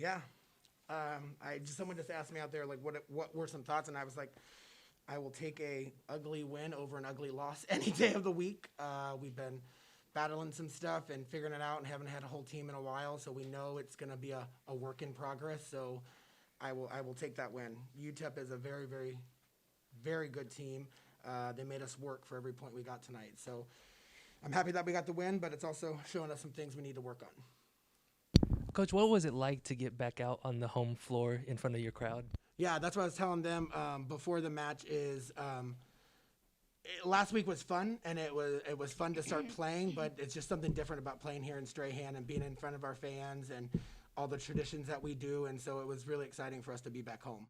Yeah. Someone just asked me out there like what were some thoughts, and I was like, I will take a ugly win over an ugly loss any day of the week. We've been battling some stuff and figuring it out, and haven't had a whole team in a while, so we know it's going to be a work in progress. So I will take that win. UTEP is a very very very good team. They made us work for every point we got tonight. So I'm happy that we got the win, but it's also showing us some things we need to work on. Coach, what was it like to get back out on the home floor in front of your crowd? Yeah, that's what I was telling them before the match. Last week was fun, and it was fun to start playing, but it's just something different about playing here in Strahan and being in front of our fans and all the traditions that we do, and so it was really exciting for us to be back home.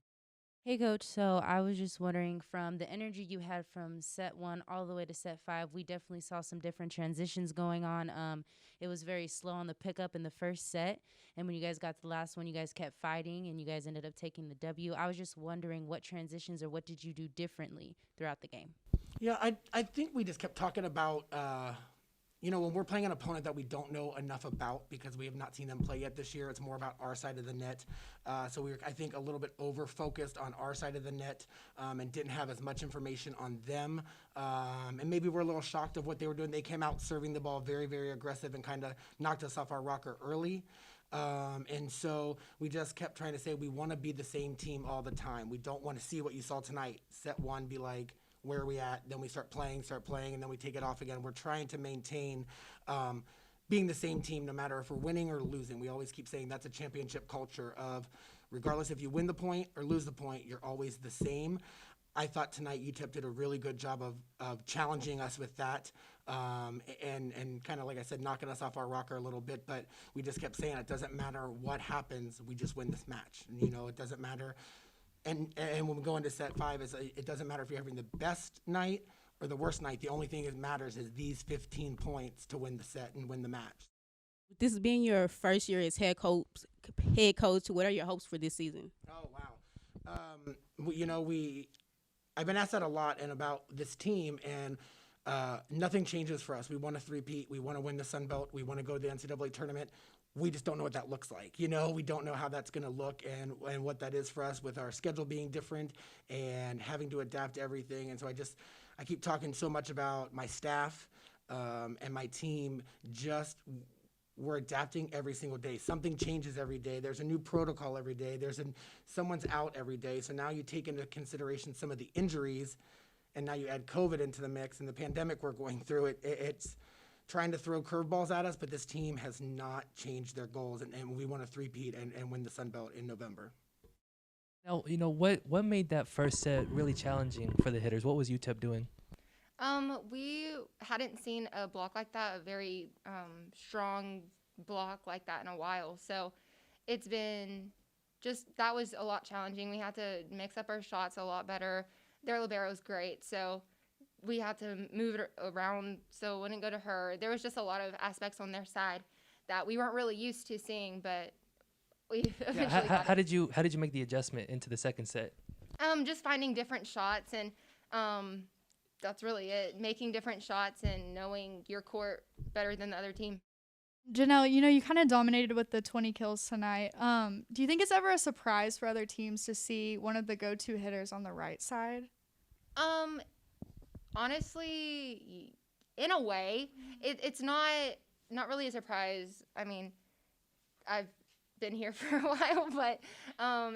Hey, coach. So I was just wondering from the energy you had from set one all the way to set five, we definitely saw some different transitions going on. It was very slow on the pickup in the first set. And when you guys got to the last one, you guys kept fighting and you guys ended up taking the W. I was just wondering what transitions or what did you do differently throughout the game? Yeah, I think we just kept talking about, when we're playing an opponent that we don't know enough about because we have not seen them play yet this year, it's more about our side of the net. So we were, I think, a little bit over-focused on our side of the net and didn't have as much information on them. And maybe we're a little shocked of what they were doing. They came out serving the ball very, very aggressive and kind of knocked us off our rocker early. And so we just kept trying to say we want to be the same team all the time. We don't want to see what you saw tonight. Set one, be like, where are we at? Then we start playing, and then we take it off again. We're trying to maintain being the same team no matter if we're winning or losing. We always keep saying that's a championship culture of regardless if you win the point or lose the point, you're always the same. I thought tonight UTEP did a really good job of challenging us with that and kind of, like I said, knocking us off our rocker a little bit. But we just kept saying it doesn't matter what happens, we just win this match. And, it doesn't matter. And when we go into set five, it doesn't matter if you're having the best night or the worst night. The only thing that matters is these 15 points to win the set and win the match. This being your first year as head coach, what are your hopes for this season? Oh, wow. I've been asked that a lot and about this team, and nothing changes for us. We want to three-peat. We want to win the Sun Belt. We want to go to the NCAA tournament. We just don't know what that looks like. We don't know how that's going to look and what that is for us with our schedule being different and having to adapt to everything. And so I keep talking so much about my staff and my team. We're adapting every single day. Something changes every day. There's a new protocol every day. Someone's out every day. So now you take into consideration some of the injuries, and now you add COVID into the mix and the pandemic we're going through. It's trying to throw curveballs at us, but this team has not changed their goals, and we want to three-peat and win the Sun Belt in November. Now, what made that first set really challenging for the hitters? What was UTEP doing? We hadn't seen a block like that, a very strong block like that in a while. So it's been that was a lot challenging. We had to mix up our shots a lot better. Their libero's great, so we had to move it around so it wouldn't go to her. There was just a lot of aspects on their side that we weren't really used to seeing, but we eventually got it. How did you make the adjustment into the second set? Just finding different shots, and that's really it. Making different shots and knowing your court better than the other team. Janelle, you kind of dominated with the 20 kills tonight. Do you think it's ever a surprise for other teams to see one of the go-to hitters on the right side? Honestly, in a way, it's not really a surprise. I mean, I've been here for a while, but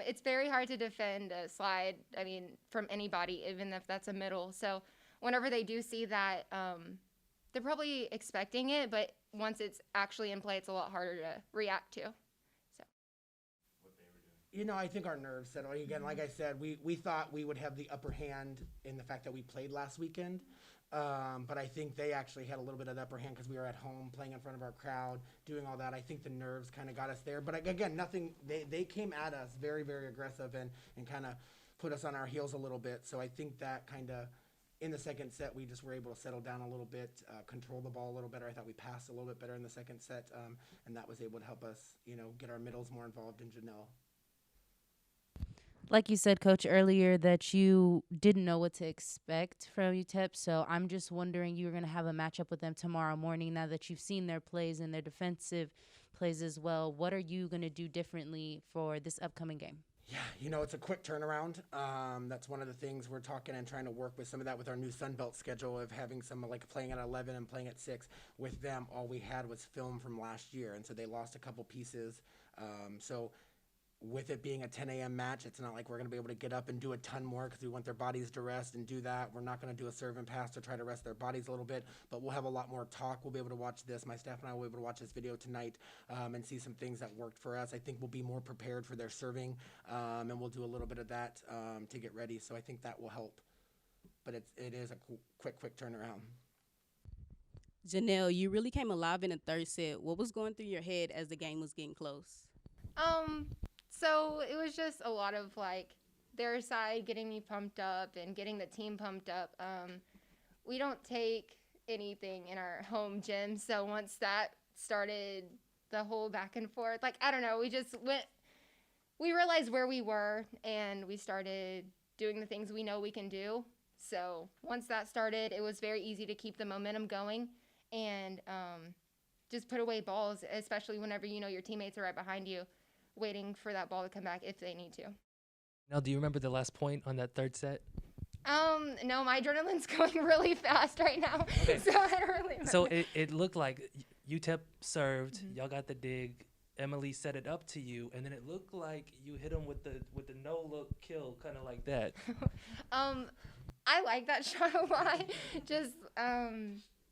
it's very hard to defend a slide, from anybody, even if that's a middle. So whenever they do see that, they're probably expecting it, but once it's actually in play, it's a lot harder to react to. I think our nerves settled. Again, like I said, we thought we would have the upper hand in the fact that we played last weekend. But I think they actually had a little bit of the upper hand because we were at home playing in front of our crowd, doing all that. I think the nerves kind of got us there. But again, they came at us very, very aggressive and kind of put us on our heels a little bit. So I think that kind of, in the second set, we just were able to settle down a little bit, control the ball a little better. I thought we passed a little bit better in the second set, and that was able to help us, get our middles more involved in Janelle. Like you said, Coach, earlier that you didn't know what to expect from UTEP, so I'm just wondering, you're going to have a matchup with them tomorrow morning now that you've seen their plays and their defensive plays as well. What are you going to do differently for this upcoming game? Yeah, it's a quick turnaround. That's one of the things we're talking and trying to work with some of that with our new Sun Belt schedule of having some like playing at 11 and playing at 6. With them, all we had was film from last year, and so they lost a couple pieces. So with it being a 10 a.m. match, it's not like we're going to be able to get up and do a ton more because we want their bodies to rest and do that. We're not going to do a serve and pass to try to rest their bodies a little bit, but we'll have a lot more talk. We'll be able to watch this. My staff and I will be able to watch this video tonight and see some things that worked for us. I think we'll be more prepared for their serving, and we'll do a little bit of that to get ready. So I think that will help. But it is a quick turnaround. Janelle, you really came alive in the third set. What was going through your head as the game was getting close? So it was just a lot of like their side getting me pumped up and getting the team pumped up. We don't take anything in our home gym, so once that started, the whole back and forth, like I don't know, we realized where we were and we started doing the things we know we can do. So once that started, it was very easy to keep the momentum going and just put away balls, especially whenever your teammates are right behind you, waiting for that ball to come back if they need to. Now, do you remember the last point on that third set? No, my adrenaline's going really fast right now, Okay. so I don't really remember. So it looked like UTEP served, y'all got the dig, Emily set it up to you, and then it looked like you hit him with the no-look kill, kind of like that. I like that shot a lot. Just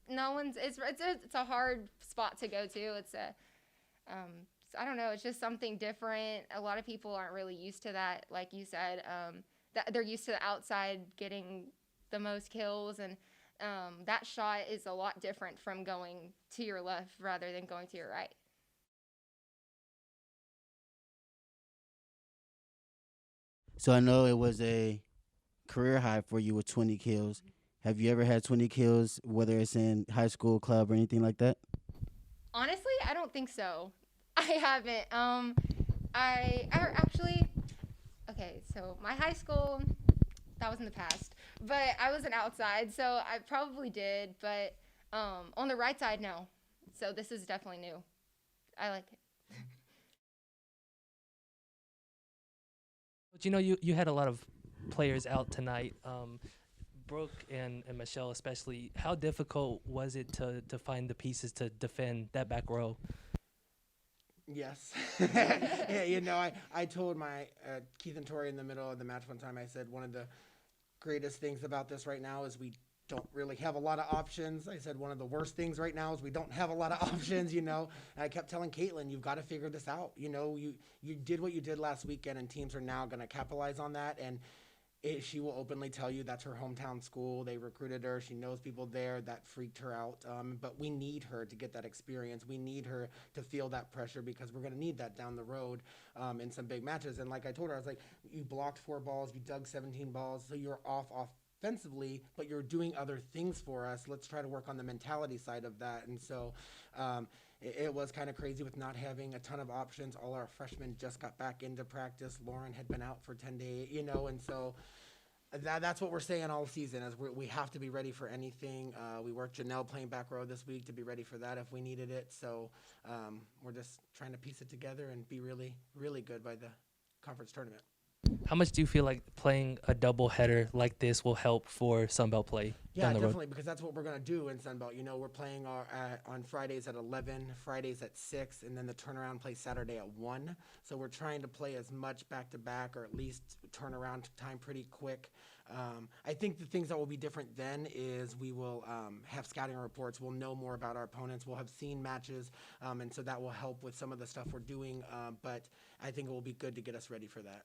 it's a hard spot to go to. It's I don't know, it's just something different. A lot of people aren't really used to that, like you said. That they're used to the outside getting the most kills, and that shot is a lot different from going to your left rather than going to your right. So I know it was a career high for you with 20 kills. Have you ever had 20 kills, whether it's in high school, club, or anything like that? Honestly, I don't think so. I haven't. I actually, okay, so my high school, that was in the past, but I was an outside, so I probably did, but on the right side, no. So this is definitely new. I like it. But you had a lot of players out tonight. Brooke and Michelle especially, how difficult was it to find the pieces to defend that back row? Yes. Yeah, I told my Keith and Tori in the middle of the match one time, I said one of the greatest things about this right now is we don't really have a lot of options. I said one of the worst things right now is we don't have a lot of options, And I kept telling Caitlin, you've got to figure this out. You did what you did last weekend, and teams are now going to capitalize on that. And she will openly tell you that's her hometown school. They recruited her. She knows people there. That freaked her out. But we need her to get that experience. We need her to feel that pressure because we're going to need that down the road in some big matches. And like I told her, I was like, you blocked 4 balls, you dug 17 balls, so you're off offensively, but you're doing other things for us. Let's try to work on the mentality side of that. And so it was kind of crazy with not having a ton of options. All our freshmen just got back into practice. Lauren had been out for 10 days, and so that's what we're saying all season is we have to be ready for anything. We worked Janelle playing back row this week to be ready for that if we needed it. So we're just trying to piece it together and be really, really good by the conference tournament. How much do you feel like playing a double header like this will help for Sunbelt play down the road? Definitely, because that's what we're going to do in Sunbelt. We're playing on Fridays at 11, Fridays at 6, and then the turnaround plays Saturday at 1. So we're trying to play as much back-to-back or at least turnaround time pretty quick. I think the things that will be different then is we will have scouting reports. We'll know more about our opponents. We'll have seen matches, and so that will help with some of the stuff we're doing. But I think it will be good to get us ready for that.